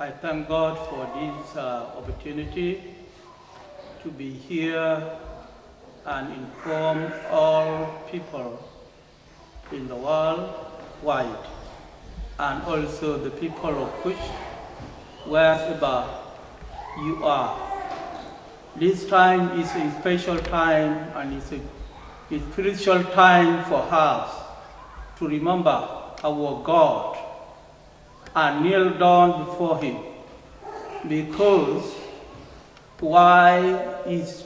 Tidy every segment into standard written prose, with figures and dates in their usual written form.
I thank God for this opportunity to be here and inform all people in the world wide, and also the people of Kush, wherever you are. This time is a special time, and it's a spiritual time for us to remember our God and kneel down before Him. Because why it is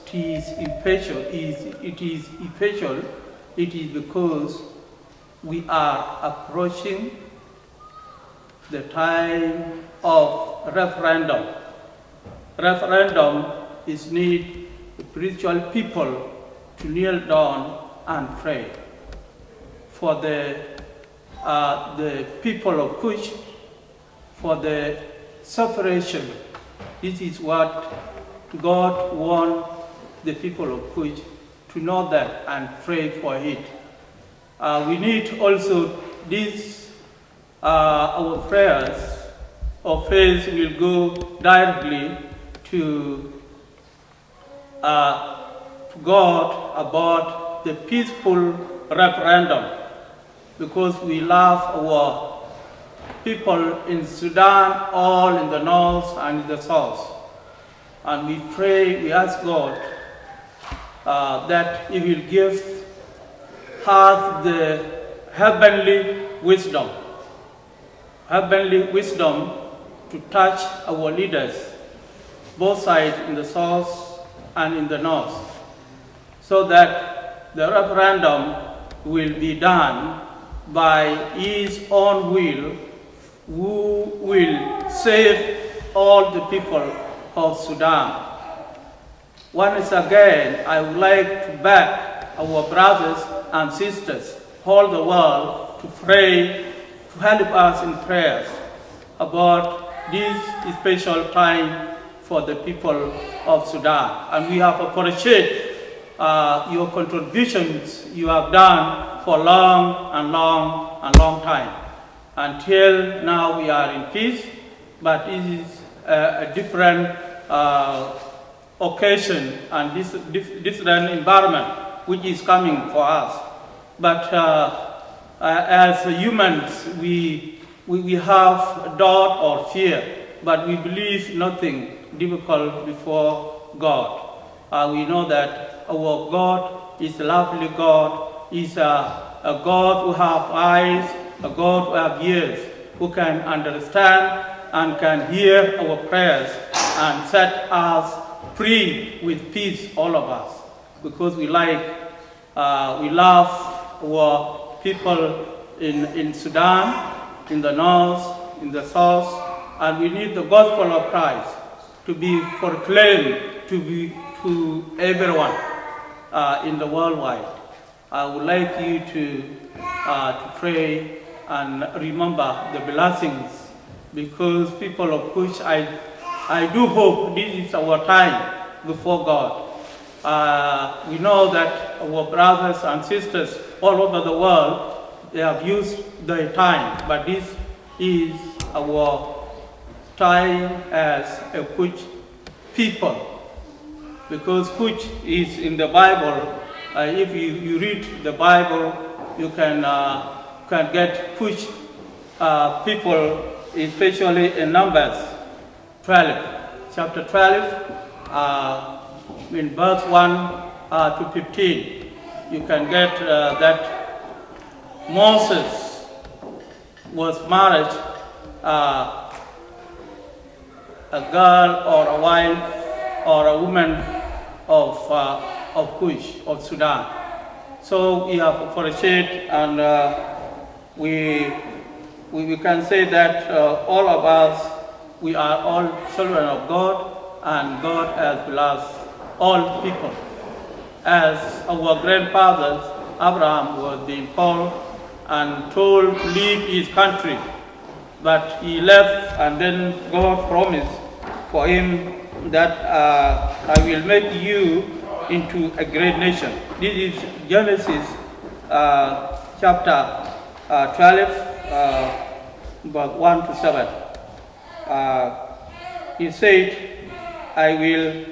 special? It is because we are approaching the time of referendum. Referendum is need spiritual people to kneel down and pray for the people of Kush, for the separation. This is what God wants the people of Kush to know that and pray for it. We need also this, our prayers of faith will go directly to God about the peaceful referendum, because we love our people in Sudan, all in the north and in the south. And we pray, we ask God that He will give us the heavenly wisdom to touch our leaders, both sides in the south and in the north, so that the referendum will be done by His own will, who will save all the people of Sudan. Once again, I would like to beg our brothers and sisters all the world to pray, to help us in prayers about this special time for the people of Sudan. And we have appreciated your contributions you have done for long time. Until now we are in peace, but it is a different occasion and this different environment which is coming for us. But as humans, we have doubt or fear, but we believe nothing difficult before God. We know that our God is a lovely God, is a God who has eyes, a God who has ears, who can understand and can hear our prayers and set us free with peace, all of us, because we love our people in Sudan, in the north, in the south, and we need the gospel of Christ to be proclaimed to everyone in the worldwide. I would like you to pray and remember the blessings, because people of Kush, I do hope this is our time before God. We know that our brothers and sisters all over the world, they have used their time, but this is our time as a Kush people, because Kush is in the Bible. If you read the Bible, you can get Kush people, especially in Numbers 12, chapter 12, in verse 1 to 15. You can get that Moses was married a girl or a wife or a woman of Kush, of Sudan. So we have appreciated, and we can say that all of us, we are all children of God, and God has blessed all people. As our grandfathers, Abraham was being called and told to leave his country, but he left, and then God promised for him that I will make you into a great nation. This is Genesis chapter 12, verse 1 to 7. he said, I will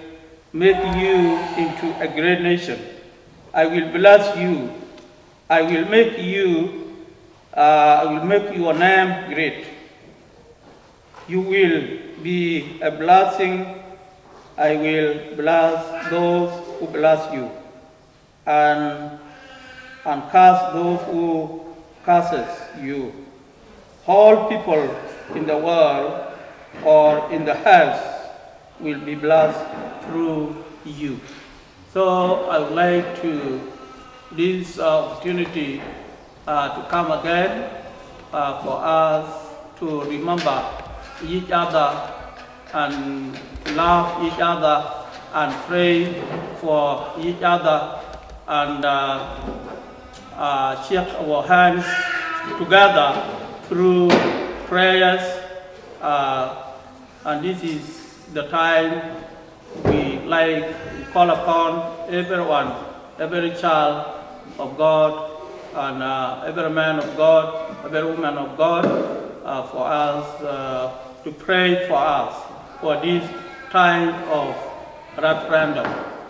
make you into a great nation. I will bless you. I will make your name great. You will be a blessing. I will bless those who bless you, and curse those who curses you. All people in the world or in the house will be blessed through you. So I would like to this opportunity to come again for us to remember each other and love each other and pray for each other and shake our hands together through prayers. And this is the time we call upon everyone, every child of God, and every man of God, every woman of God, for us to pray for us for this time of referendum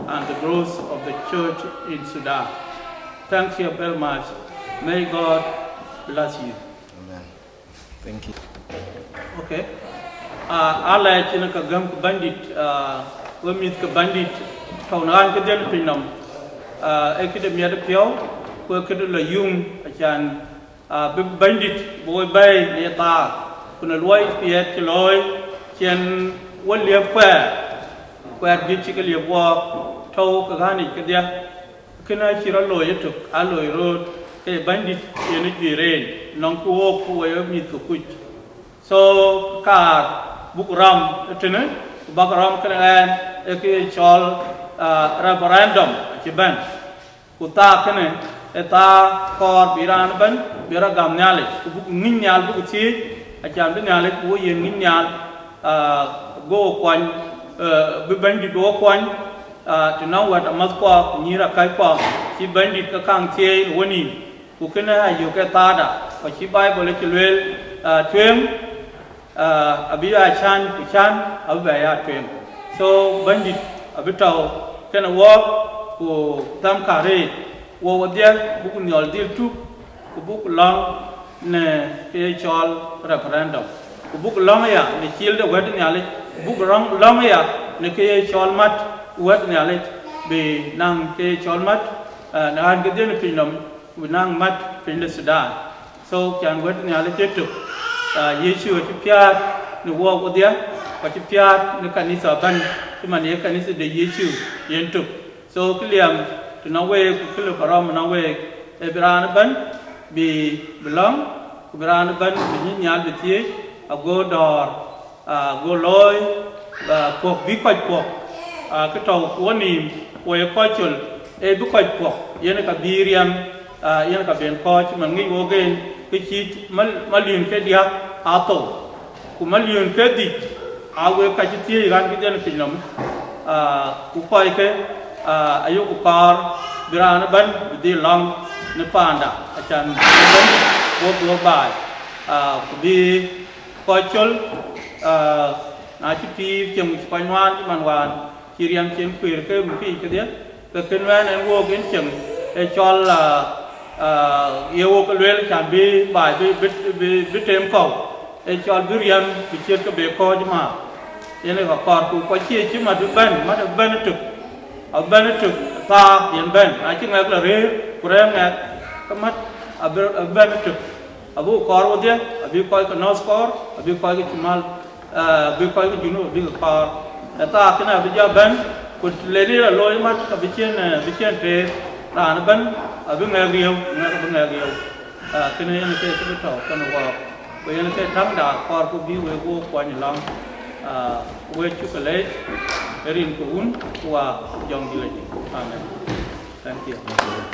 and the growth of the church in Sudan. Thank you very much. May God bless you. Amen. Thank you. Okay. Allah ya ka gam ka bandit wami ka bandit taunan ka del pinam ekide miya da piao ko ka la yung achan bandit boy bay ne ta kuna loy piet ki loy chen wal le kwa dit ki le bo tau ka gani ka dia kina chira loy tuk aloy road ke bandit yene jire non ko ko yo mi to kuch so ka Bukram tene Bakaram kene eke chol referendum chiban kuta kene eta kor biran ban bira gamnyale buk ninyal buk chi achan nyale ku yen ninyal go kwan biban di do kwan tinaw wat amaskwa nyira kai kwa chi bandit ka kang che woni ku kene ayu ke tada ko chi bible ke lel twem abiya chan abaya twem so bandit abitao kana walk ko tam kare wo wadia buku nyol dil tu ko buku long ne ke chol referendum ko buku long ya ne childe wad nyale buku long ya ne ke chol mat wad nyale be nang ke chol mat na han ke den pinam nang mat pin Sudan so kan wad nyale tetu Yesu ti piat ni wo ko dia ko ti piat ni kanisa ban ti man ye kanisa de Yesu yentuk so kliam to na we ku kilo karam na we ebran ban bi belong ku bran ban bi nyal bi ti ago dor go loy ko bi ko ka taw ko ni ko ye ko chul e bi ko yene ka biriam yene ka ben ko ti man ngi wo gen kechit malion ke dia ato ku malion ke di awe ka chiti ran ki den pinam ku pai ke ayo ku par biran ban di long ne panda achan ban wo bai ku bi ko chol na chiti chem ku panwan ki manwan ki riam chem kwir ke mu pi ke dia ke kenwan en wo gen chem e chol yêu cái luyện chẳng bị bài bị thêm cầu, để cho durian bị chết cái bể co chứ mà, thế này còn cũng có chia chứ mà được bên trực, ở bên trực ta hiện bên, chứ ngay là rê, của em nghe, cái mắt ở bên trực, ở bộ cor vô thế, ở bên coi cái nose cor, ở bên coi cái chim mal, bên coi cái chim nó bên cái cor, ta cái nào bây giờ bên, của lấy đi là lôi mắt, ở bên trên thế. Là nó bên ở bên nghe riêu cái này nó cái thầu cái nó vào bây giờ nó cái thắng đà qua cái view về vô qua nhiều lắm về chụp cái lấy rin của un qua dòng gì vậy. Amen. Thank you.